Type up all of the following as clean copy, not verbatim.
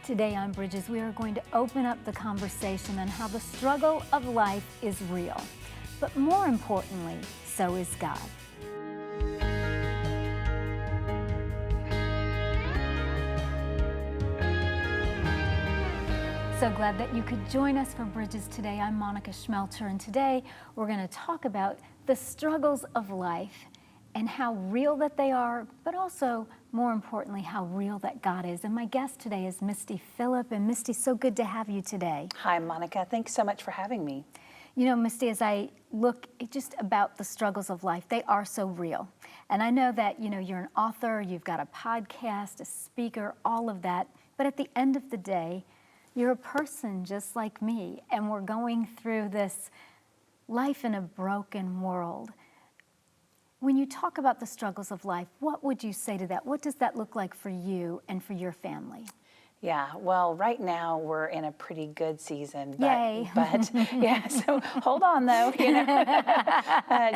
Today on Bridges, we are going to open up the conversation on how the struggle of life is real. But more importantly, so is God. So glad that you could join us for Bridges today. I'm Monica Schmelter, and today we're going to talk about the struggles of life and how real that they are, but also, more importantly, how real that God is. And my guest today is Misty Phillip. And Misty, so good to have you today. Hi, Monica. Thanks so much for having me. You know, Misty, as I look just about the struggles of life, they are so real. And I know that, you're an author, you've got a podcast, a speaker, all of that. But at the end of the day, you're a person just like me, and we're going through this life in a broken world. When you talk about the struggles of life, what would you say to that? What does that look like for you and for your family? Yeah, well, right now we're in a pretty good season. Yay. But yeah, so hold on though.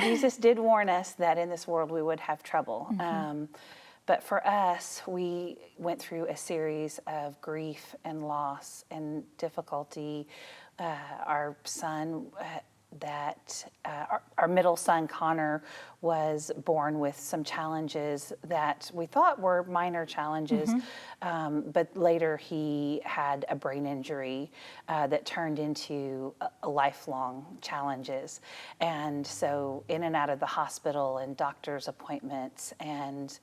Jesus did warn us that in this world we would have trouble. Mm-hmm. But for us, we went through a series of grief and loss and difficulty. Our son, our middle son, Connor, was born with some challenges that we thought were minor challenges, mm-hmm. But later he had a brain injury that turned into a lifelong challenges. And so in and out of the hospital and doctor's appointments, and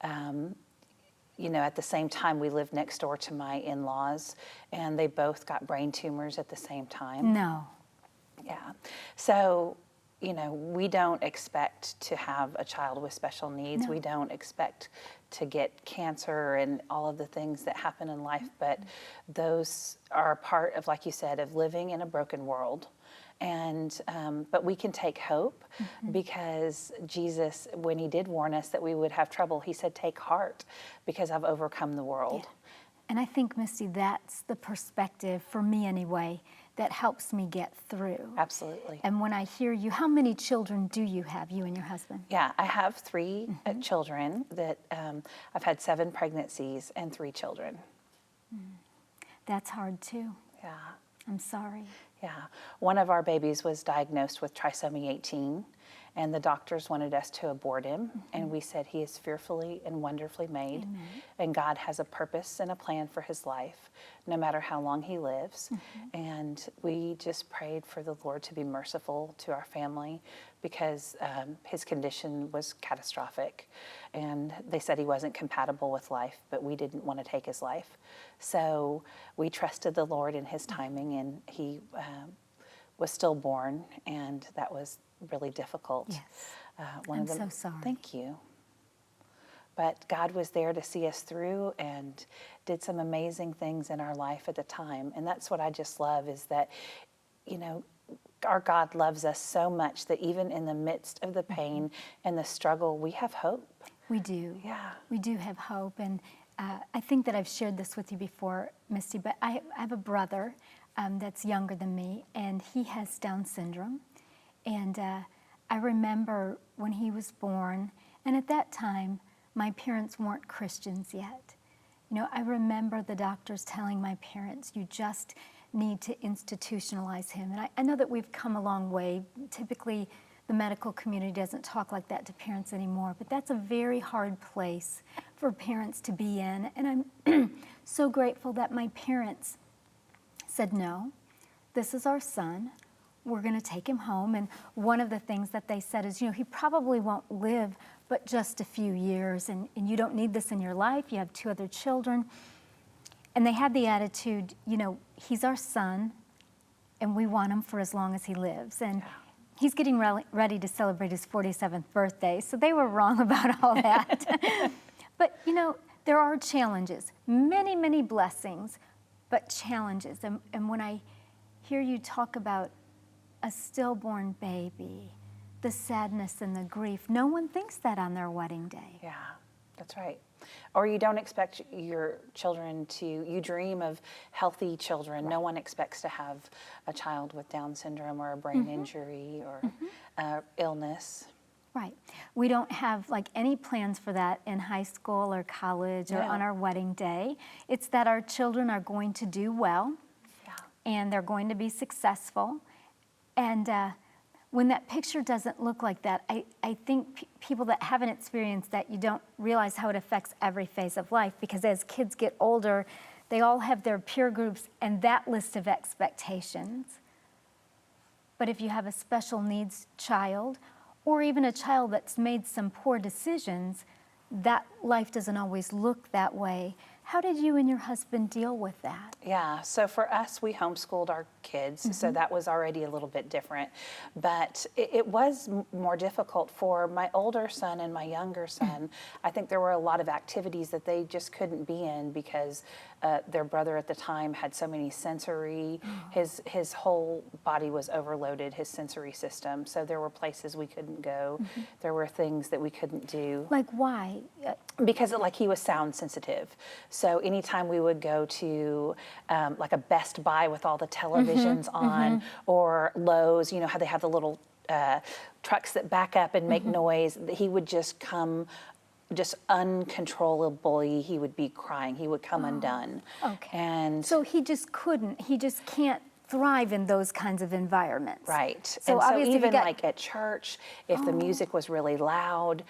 at the same time, we lived next door to my in-laws, and they both got brain tumors at the same time. No. Yeah. So, we don't expect to have a child with special needs. No. We don't expect to get cancer and all of the things that happen in life, but those are part of, like you said, of living in a broken world. And but we can take hope, mm-hmm. because Jesus, when he did warn us that we would have trouble, he said, "Take heart, because I've overcome the world." Yeah. And I think, Misty, that's the perspective, for me anyway, that helps me get through. Absolutely. And when I hear you, how many children do you have, you and your husband? Yeah, I have three mm-hmm. children. That I've had 7 pregnancies and 3 children. That's hard too. Yeah. I'm sorry. Yeah. One of our babies was diagnosed with trisomy 18, and the doctors wanted us to abort him. Mm-hmm. And we said he is fearfully and wonderfully made. Amen. And God has a purpose and a plan for his life, no matter how long he lives. Mm-hmm. And we just prayed for the Lord to be merciful to our family, because his condition was catastrophic. And they said he wasn't compatible with life, but we didn't want to take his life. So we trusted the Lord in his timing, and he was stillborn, and that was really difficult. Yes. I'm so sorry. Thank you. But God was there to see us through and did some amazing things in our life at the time. And that's what I just love, is that, our God loves us so much that even in the midst of the pain mm-hmm. and the struggle, we have hope. We do. Yeah. We do have hope. And I think that I've shared this with you before, Misty, but I have a brother that's younger than me, and he has Down syndrome. And I remember when he was born, and at that time, my parents weren't Christians yet. I remember the doctors telling my parents, you just need to institutionalize him. And I know that we've come a long way. Typically, the medical community doesn't talk like that to parents anymore, but that's a very hard place for parents to be in. And I'm so grateful that my parents said, no, this is our son. We're going to take him home. And one of the things that they said is, he probably won't live but just a few years, and you don't need this in your life. You have 2 other children. And they had the attitude, he's our son, and we want him for as long as he lives. And he's getting ready to celebrate his 47th birthday, so they were wrong about all that. But, there are challenges, many, many blessings, but challenges. And when I hear you talk about a stillborn baby, the sadness and the grief, no one thinks that on their wedding day. Yeah, that's right. Or you don't expect your children you dream of healthy children. Right. No one expects to have a child with Down syndrome or a brain mm-hmm. injury or illness. Right. We don't have like any plans for that in high school or college or No. on our wedding day. It's that our children are going to do well Yeah. and they're going to be successful. And when that picture doesn't look like that, I think people that haven't experienced that, you don't realize how it affects every phase of life, because as kids get older, they all have their peer groups and that list of expectations. But if you have a special needs child, or even a child that's made some poor decisions, that life doesn't always look that way. How did you and your husband deal with that? Yeah, so for us, we homeschooled our kids, so that was already a little bit different. But it was more difficult for my older son and my younger son. I think there were a lot of activities that they just couldn't be in because their brother at the time had so many sensory, his whole body was overloaded, his sensory system. So there were places we couldn't go. There were things that we couldn't do. Like why? Because like he was sound sensitive. So anytime we would go to like a Best Buy with all the televisions on, or Lowe's, you know how they have the little trucks that back up and make noise, he would just come just uncontrollably. He would be crying. He would come undone. Okay. And So he just can't thrive in those kinds of environments. right. So And so obviously even like at church, if the music was really loud,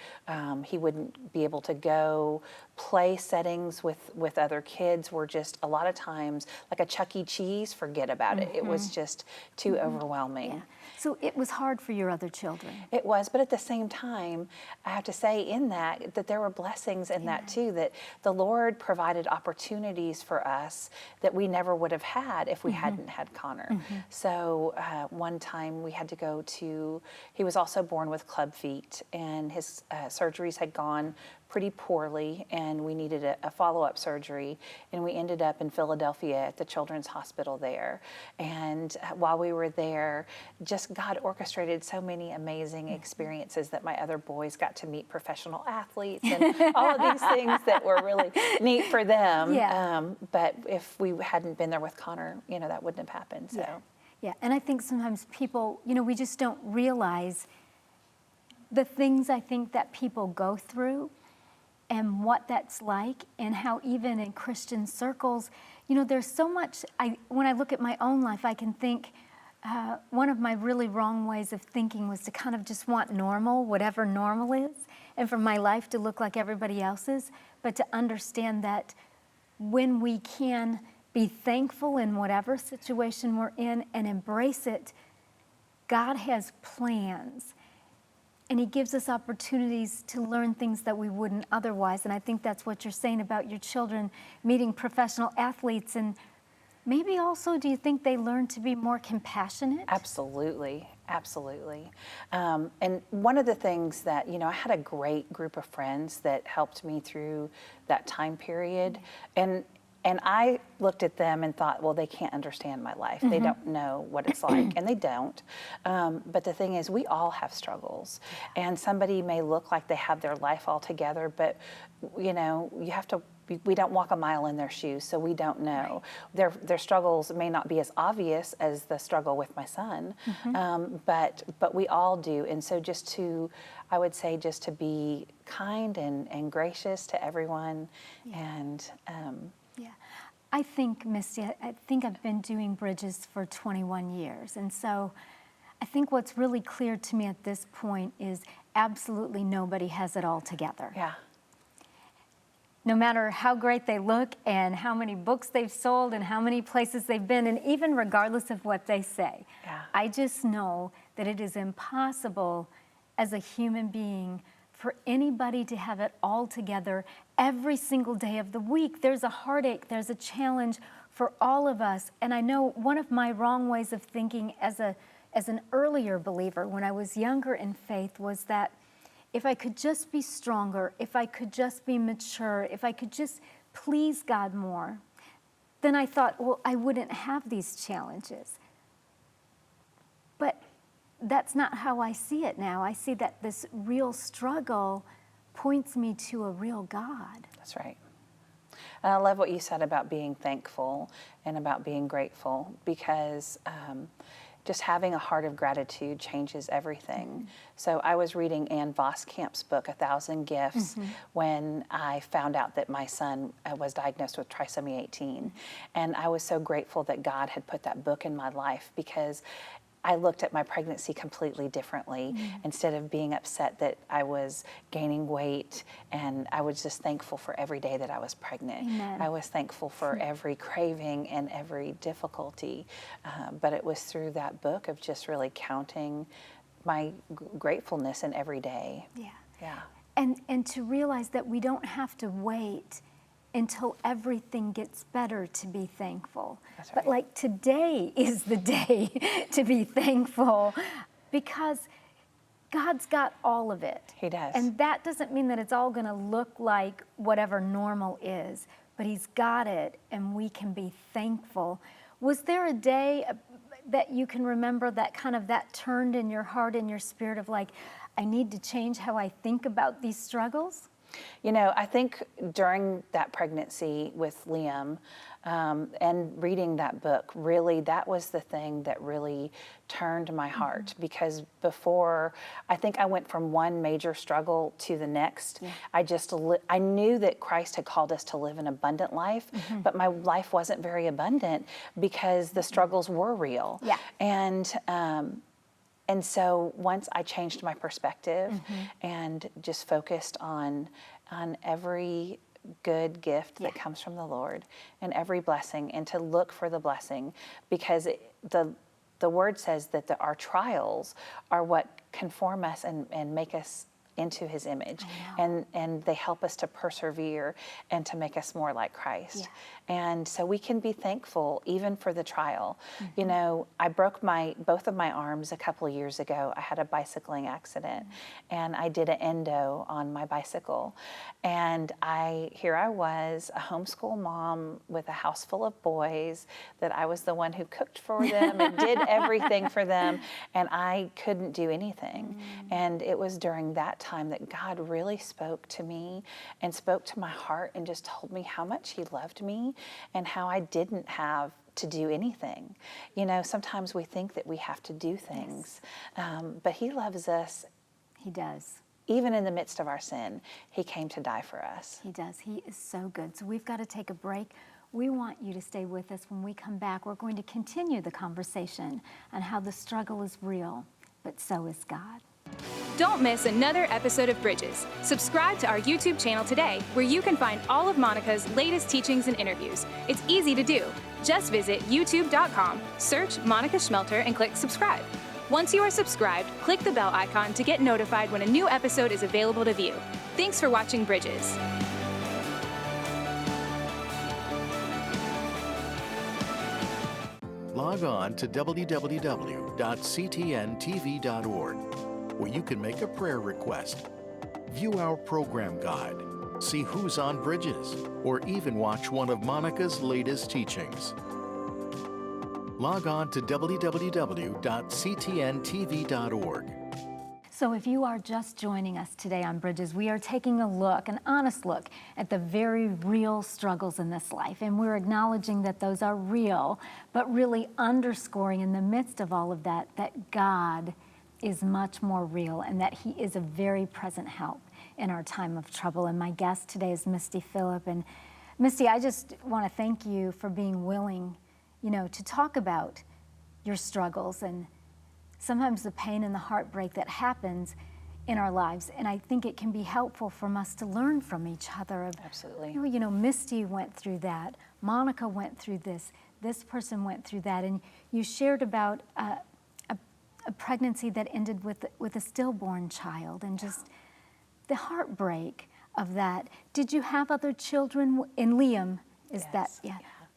he wouldn't be able to go. Play settings with other kids were just a lot of times like a Chuck E. Cheese, forget about it. It was just too overwhelming. Yeah. So it was hard for your other children. It was, but at the same time, I have to say in that there were blessings in that too, that the Lord provided opportunities for us that we never would have had if we hadn't had Connor. So one time we had to go to, he was also born with club feet, and his surgeries had gone pretty poorly, and we needed a follow-up surgery, and we ended up in Philadelphia at the Children's Hospital there. And while we were there, just God orchestrated so many amazing experiences that my other boys got to meet professional athletes and all of these things that were really neat for them. Yeah. But if we hadn't been there with Connor, you know, that wouldn't have happened. So. Yeah, and I think sometimes people, you know, we just don't realize the things I think that people go through and what that's like, and how even in Christian circles, you know, there's so much, when I look at my own life, I can think one of my really wrong ways of thinking was to kind of just want normal, whatever normal is, and for my life to look like everybody else's, but to understand that when we can be thankful in whatever situation we're in and embrace it, God has plans. And he gives us opportunities to learn things that we wouldn't otherwise. And I think that's what you're saying about your children meeting professional athletes. And maybe also, do you think they learn to be more compassionate? Absolutely, absolutely. And one of the things that, you know, I had a great group of friends that helped me through that time period. And I looked at them and thought, well, they can't understand my life. They don't know what it's like, and they don't. But the thing is, we all have struggles. And somebody may look like they have their life all together, but, you know, you have to, we don't walk a mile in their shoes, so we don't know. Their struggles may not be as obvious as the struggle with my son, but we all do. And so just to, I would say, just to be kind and gracious to everyone, and Yeah, I think, Misty, I think I've been doing Bridges for 21 years. And so I think what's really clear to me at this point is absolutely nobody has it all together. yeah. No matter how great they look and how many books they've sold and how many places they've been, and even regardless of what they say, I just know that it is impossible as a human being for anybody to have it all together every single day of the week. There's a heartache, there's a challenge for all of us. And I know one of my wrong ways of thinking as an earlier believer, when I was younger in faith, was that if I could just be stronger, if I could just be mature, if I could just please God more, then I thought, well, I wouldn't have these challenges. But that's not how I see it now. I see that this real struggle points me to a real God. That's right. And I love what you said about being thankful and about being grateful, because just having a heart of gratitude changes everything. So I was reading Ann Voskamp's book, 1,000 Gifts, when I found out that my son was diagnosed with trisomy 18. And I was so grateful that God had put that book in my life, because I looked at my pregnancy completely differently. Instead of being upset that I was gaining weight, and I was just thankful for every day that I was pregnant. Amen. I was thankful for every craving and every difficulty. But it was through that book of just really counting my gratefulness in every day. Yeah. Yeah. And to realize that we don't have to wait until everything gets better to be thankful. That's But right. like today is the day to be thankful, because God's got all of it. He does. And that doesn't mean that it's all going to look like whatever normal is, but He's got it, and we can be thankful. Was there a day that you can remember that turned in your heart and your spirit of like, I need to change how I think about these struggles? You know, I think during that pregnancy with Liam, and reading that book, really, that was the thing that really turned my heart. Because before, I think I went from one major struggle to the next. I knew that Christ had called us to live an abundant life, but my life wasn't very abundant because the struggles were real. Yeah. And so once I changed my perspective and just focused on every good gift that comes from the Lord, and every blessing, and to look for the blessing, because the word says that our trials are what conform us and make us into His image, and they help us to persevere and to make us more like Christ. And so we can be thankful even for the trial. You know, I broke both of my arms a couple of years ago. I had a bicycling accident, and I did an endo on my bicycle. And here I was, a homeschool mom with a house full of boys, that I was the one who cooked for them and did everything for them, and I couldn't do anything. And it was during that time that God really spoke to me and spoke to my heart and just told me how much He loved me and how I didn't have to do anything. You know, sometimes we think that we have to do things, but He loves us. He does. Even in the midst of our sin, He came to die for us. He does. He is so good. So we've got to take a break. We want you to stay with us. When we come back, we're going to continue the conversation on how the struggle is real, but so is God. Don't miss another episode of Bridges. Subscribe to our YouTube channel today, where you can find all of Monica's latest teachings and interviews. It's easy to do. Just visit youtube.com, search Monica Schmelter, and click subscribe. Once you are subscribed, click the bell icon to get notified when a new episode is available to view. Thanks for watching Bridges. Log on to www.ctntv.org, where you can make a prayer request, view our program guide, see who's on Bridges, or even watch one of Monica's latest teachings. Log on to www.ctntv.org. So if you are just joining us today on Bridges, we are taking a look, an honest look, at the very real struggles in this life. And we're acknowledging that those are real, but really underscoring in the midst of all of that, that God is much more real and that He is a very present help in our time of trouble. And my guest today is Misty Phillip. And Misty, I just want to thank you for being willing, to talk about your struggles and sometimes the pain and the heartbreak that happens in our lives. And I think it can be helpful for us to learn from each other. Absolutely. Misty went through that. Monica went through this. This person went through that. And you shared about a pregnancy that ended with a stillborn child, and just the heartbreak of that. Did you have other children? And Liam,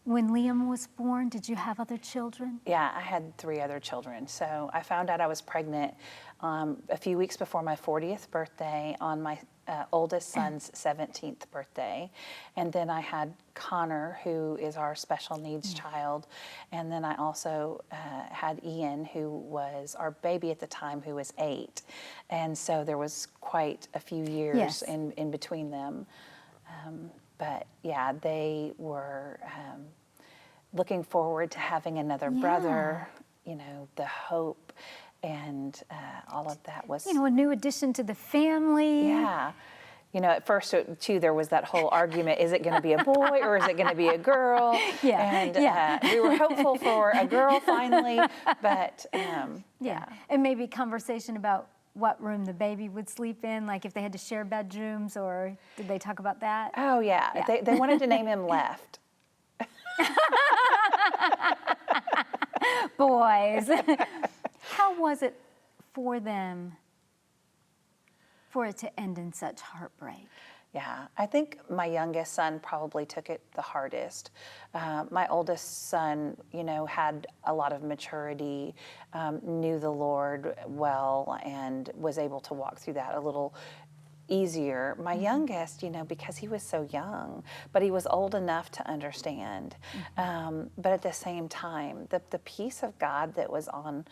when Liam was born, did you have other children? Yeah, I had 3 other children. So I found out I was pregnant a few weeks before my 40th birthday, on my oldest son's 17th birthday. And then I had Connor, who is our special needs child. And then I also had Ian, who was our baby at the time, who was 8. And so there was quite a few years in between them. But yeah, they were looking forward to having another brother, the hope and all of that was. A new addition to the family. Yeah. At first, too, there was that whole argument, is it going to be a boy or is it going to be a girl? Yeah. And we were hopeful for a girl finally, but Yeah. And maybe conversation about what room the baby would sleep in, like if they had to share bedrooms, or did they talk about that? Oh, yeah. They wanted to name him Left. Boys. How was it for them for it to end in such heartbreak? Yeah, I think my youngest son probably took it the hardest. My oldest son, had a lot of maturity, knew the Lord well, and was able to walk through that a little easier. My youngest, because he was so young, but he was old enough to understand. But at the same time, the peace of God that was on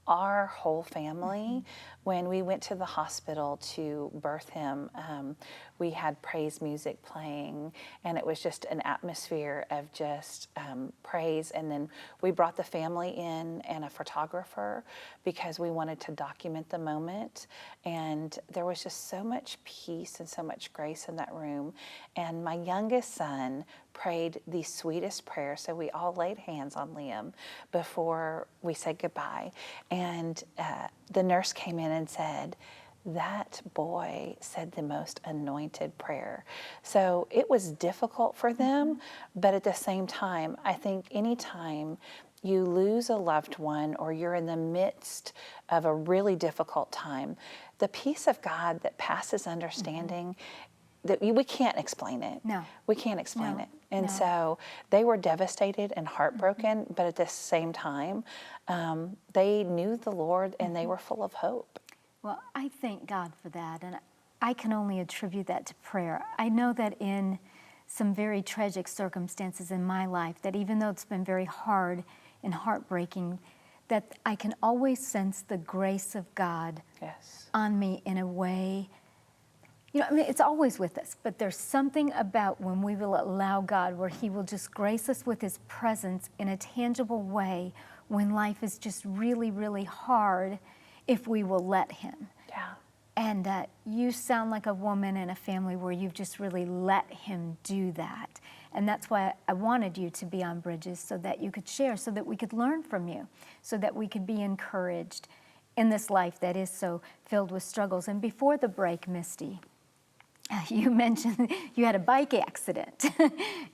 our whole family, when we went to the hospital to birth him, we had praise music playing, and it was just an atmosphere of just praise. And then we brought the family in and a photographer because we wanted to document the moment. And there was just so much peace and so much grace in that room. And my youngest son prayed the sweetest prayer. So we all laid hands on Liam before we said goodbye. And the nurse came in and said, that boy said the most anointed prayer. So it was difficult for them, but at the same time, I think anytime you lose a loved one or you're in the midst of a really difficult time, the peace of God that passes understanding, that we can't explain it. No. We can't explain No. it. And No. so they were devastated and heartbroken, but at the same time, they knew the Lord and they were full of hope. Well, I thank God for that, and I can only attribute that to prayer. I know that in some very tragic circumstances in my life, that even though it's been very hard and heartbreaking, that I can always sense the grace of God Yes. on me in a way. It's always with us, but there's something about when we will allow God where He will just grace us with His presence in a tangible way when life is just really, really hard, if we will let Him. Yeah. And you sound like a woman in a family where you've just really let Him do that. And that's why I wanted you to be on Bridges, so that you could share, so that we could learn from you, so that we could be encouraged in this life that is so filled with struggles. And before the break, Misty, you mentioned you had a bike accident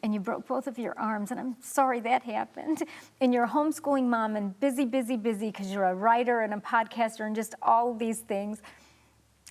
and you broke both of your arms, and I'm sorry that happened. And you're a homeschooling mom and busy because you're a writer and a podcaster and just all of these things,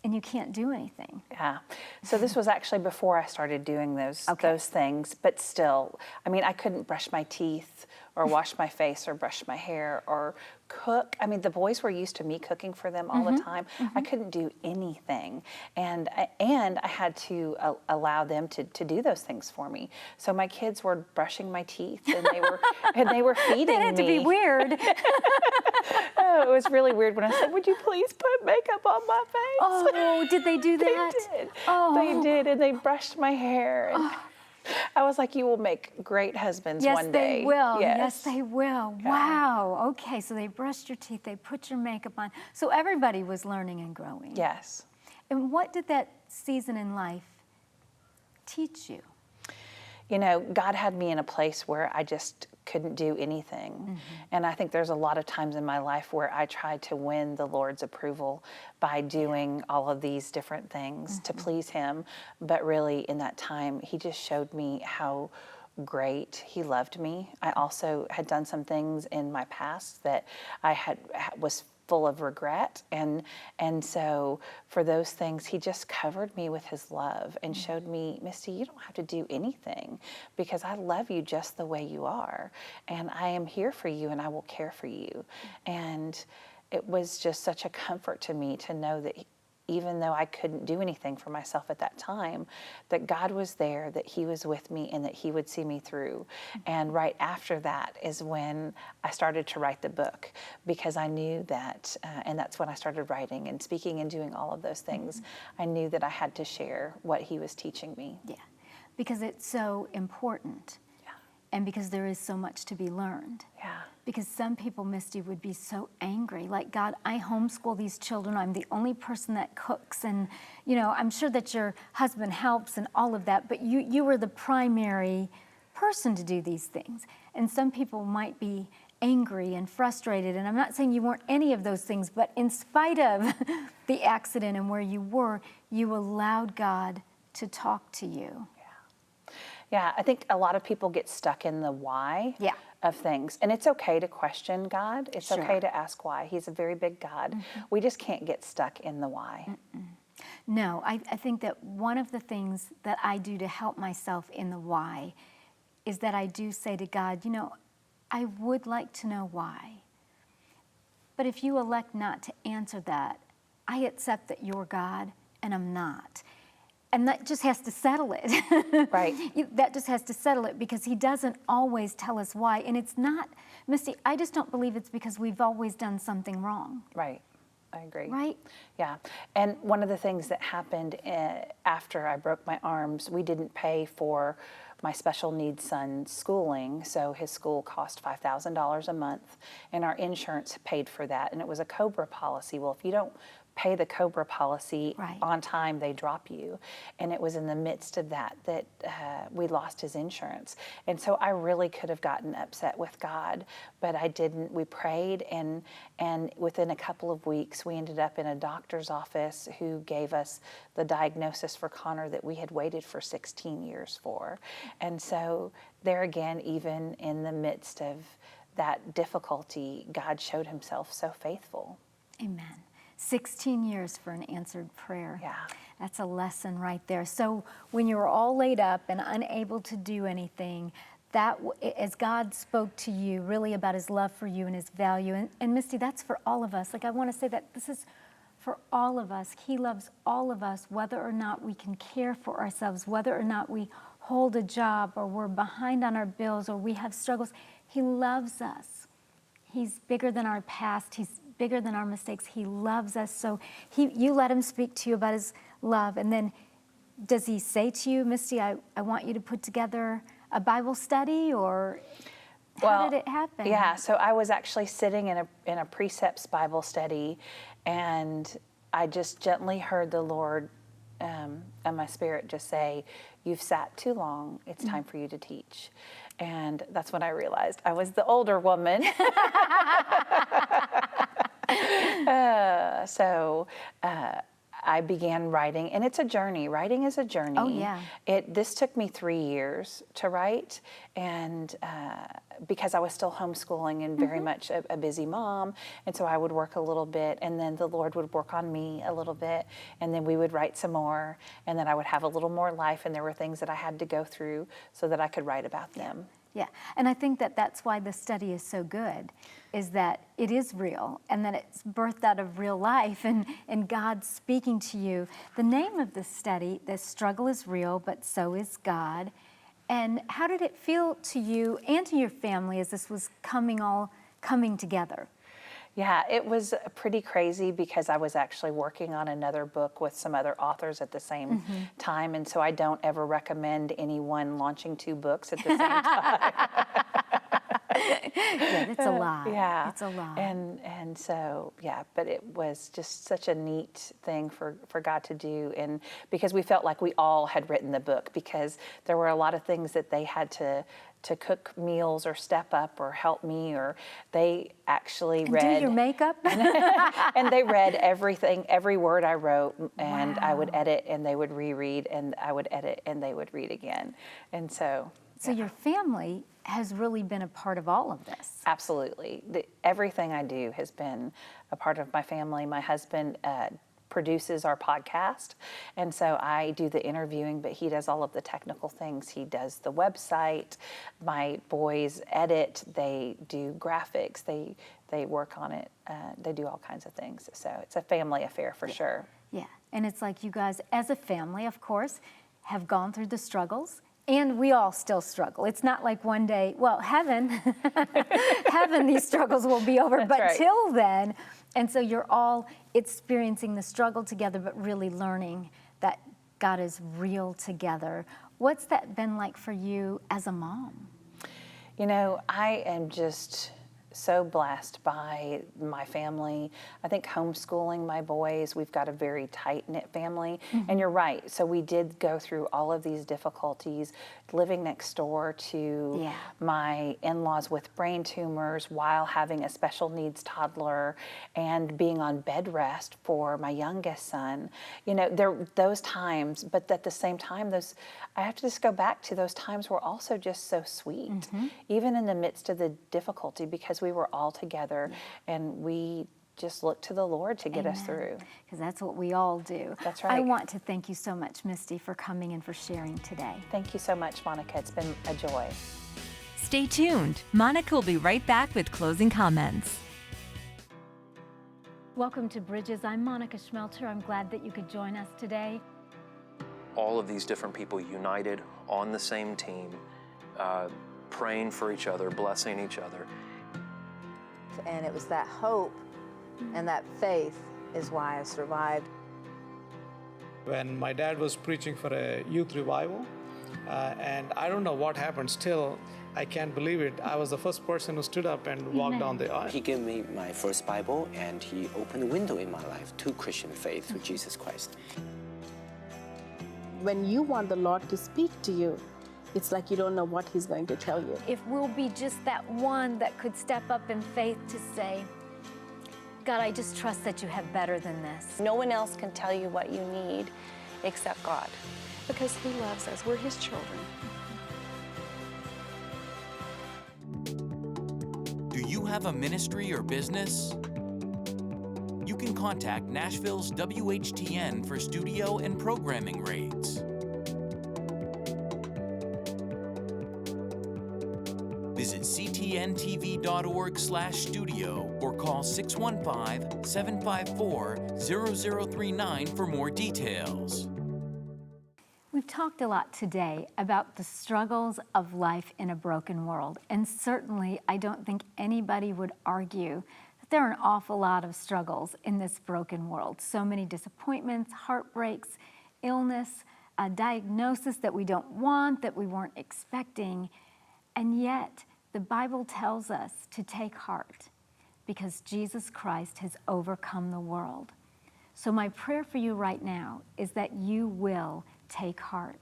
and you can't do anything. Yeah. So this was actually before I started doing those things, but still, I couldn't brush my teeth or wash my face or brush my hair or cook. The boys were used to me cooking for them all the time. I couldn't do anything. And I had to allow them to do those things for me. So my kids were brushing my teeth and they were feeding me. That had to be weird. Oh, it was really weird when I said, would you please put makeup on my face? Oh, did they do that? They did. Oh. They did, and they brushed my hair. And I was like, you will make great husbands one day. Yes, they will. Yes. Yes, they will. Wow. Okay, so they brushed your teeth, they put your makeup on. So everybody was learning and growing. Yes. And what did that season in life teach you? God had me in a place where I just couldn't do anything. And I think there's a lot of times in my life where I tried to win the Lord's approval by doing all of these different things to please Him. But really in that time, He just showed me how great He loved me. I also had done some things in my past that I was full of regret, and so for those things, He just covered me with His love and showed me, Misty, you don't have to do anything because I love you just the way you are, and I am here for you, and I will care for you. And it was just such a comfort to me to know that even though I couldn't do anything for myself at that time, that God was there, that He was with me, and that He would see me through. And right after that is when I started to write the book, because I knew that, and that's when I started writing and speaking and doing all of those things. I knew that I had to share what He was teaching me. Yeah, because it's so important. Yeah. And because there is so much to be learned. Yeah. Because some people, Misty, would be so angry. Like, God, I homeschool these children. I'm the only person that cooks. And, I'm sure that your husband helps and all of that, but you were the primary person to do these things. And some people might be angry and frustrated. And I'm not saying you weren't any of those things, but in spite of the accident and where you were, you allowed God to talk to you. Yeah, I think a lot of people get stuck in the why of things. And it's okay to question God. It's okay to ask why. He's a very big God. We just can't get stuck in the why. No, I think that one of the things that I do to help myself in the why is that I do say to God, I would like to know why. But if you elect not to answer that, I accept that you're God and I'm not. And that just has to settle it. Right. That just has to settle it, because he doesn't always tell us why. And it's not, Misty, I just don't believe it's because we've always done something wrong. Right. I agree. Right? Yeah. And one of the things that happened after I broke my arms, we didn't pay for my special needs son's schooling, so his school cost $5,000 a month, and our insurance paid for that. And it was a COBRA policy. Well, if you don't pay the COBRA policy on time, they drop you. And it was in the midst of that we lost his insurance. And so I really could have gotten upset with God, but I didn't. We prayed, and within a couple of weeks, we ended up in a doctor's office who gave us the diagnosis for Connor that we had waited for 16 years for. And so there again, even in the midst of that difficulty, God showed himself so faithful. Amen. 16 years for an answered prayer. Yeah. That's a lesson right there. So when you were all laid up and unable to do anything, that as God spoke to you really about his love for you and his value, and Misty, that's for all of us. Like, I want to say that this is for all of us. He loves all of us, whether or not we can care for ourselves, whether or not we hold a job or we're behind on our bills or we have struggles. He loves us. He's bigger than our past. He's bigger than our mistakes. He loves us. So you let him speak to you about his love. And then does he say to you, Misty, I want you to put together a Bible study, or how did it happen? Yeah, so I was actually sitting in a Precepts Bible study, and I just gently heard the Lord and my spirit just say, you've sat too long. It's time for you to teach. And that's when I realized I was the older woman. So I began writing, and it's a journey. Writing is a journey. Oh, yeah. This took me 3 years to write, and because I was still homeschooling and very much a busy mom, and so I would work a little bit, and then the Lord would work on me a little bit, and then we would write some more, and then I would have a little more life, and there were things that I had to go through so that I could write about them. Yeah, and I think that that's why the study is so good, is that it is real, and that it's birthed out of real life, and God speaking to you. The name of the study, The Struggle is Real, but So is God. And how did it feel to you and to your family as this was coming together? Yeah, it was pretty crazy because I was actually working on another book with some other authors at the same time, and so I don't ever recommend anyone launching 2 books at the same time. Yeah, it's a lot. Yeah, it's a lot. And so yeah, but it was just such a neat thing for God to do, and because we felt like we all had written the book, because there were a lot of things that they had to cook meals or step up or help me, or they actually read. Do your makeup? And they read everything, every word I wrote, and I would edit and they would reread, and I would edit and they would read again. And so. So your family has really been a part of all of this. Absolutely. Everything I do has been a part of my family. My husband produces our podcast, and so I do the interviewing, but he does all of the technical things. He does the website. My boys edit. They do graphics. They work on it. They do all kinds of things. So it's a family affair for sure. Yeah, and it's like you guys, as a family, of course, have gone through the struggles. And we all still struggle. It's not like one day, well, heaven, these struggles will be over. That's but right. Till then, and so you're all experiencing the struggle together, but really learning that God is real together. What's that been like for you as a mom? You know, I am just so blessed by my family. I think homeschooling my boys, we've got a very tight-knit family. And you're right, so we did go through all of these difficulties, living next door to my in-laws with brain tumors while having a special needs toddler and being on bed rest for my youngest son. You know, those times, but at the same time, I have to just go back to those times were also just so sweet, even in the midst of the difficulty, because we were all together and we just looked to the Lord to get us through. Because that's what we all do. That's right. I want to thank you so much, Misty, for coming and for sharing today. Thank you so much, Monica. It's been a joy. Stay tuned. Monica will be right back with closing comments. Welcome to Bridges. I'm Monica Schmelter. I'm glad that you could join us today. All of these different people united on the same team, praying for each other, blessing each other. And it was that hope and that faith is why I survived. When my dad was preaching for a youth revival, and I don't know what happened, still I can't believe it. I was the first person who stood up and walked down the aisle. He gave me my first Bible, and he opened a window in my life to Christian faith through Jesus Christ. When you want the Lord to speak to you, it's like you don't know what he's going to tell you. If we'll be just that one that could step up in faith to say, God, I just trust that you have better than this. No one else can tell you what you need except God, because he loves us. We're his children. Do you have a ministry or business? You can contact Nashville's WHTN for studio and programming rates. Visit ctntv.org/studio or call 615-754-0039 for more details. We've talked a lot today about the struggles of life in a broken world, and certainly I don't think anybody would argue that there are an awful lot of struggles in this broken world. So many disappointments, heartbreaks, illness, a diagnosis that we don't want, that we weren't expecting, and yet the Bible tells us to take heart because Jesus Christ has overcome the world. So my prayer for you right now is that you will take heart.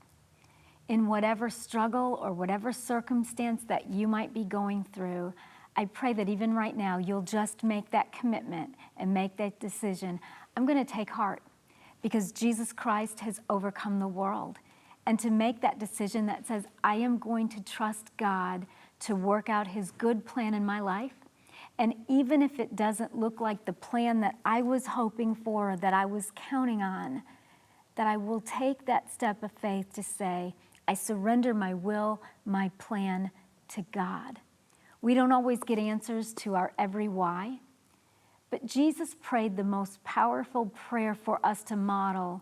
In whatever struggle or whatever circumstance that you might be going through, I pray that even right now you'll just make that commitment and make that decision. I'm going to take heart because Jesus Christ has overcome the world. And to make that decision that says, I am going to trust God to work out his good plan in my life. And even if it doesn't look like the plan that I was hoping for, that I was counting on, that I will take that step of faith to say, I surrender my will, my plan to God. We don't always get answers to our every why, but Jesus prayed the most powerful prayer for us to model,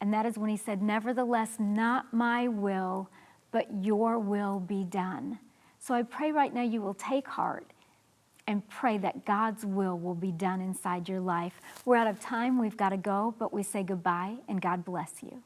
and that is when he said, nevertheless, not my will, but your will be done. So I pray right now you will take heart and pray that God's will be done inside your life. We're out of time, we've got to go, but we say goodbye and God bless you.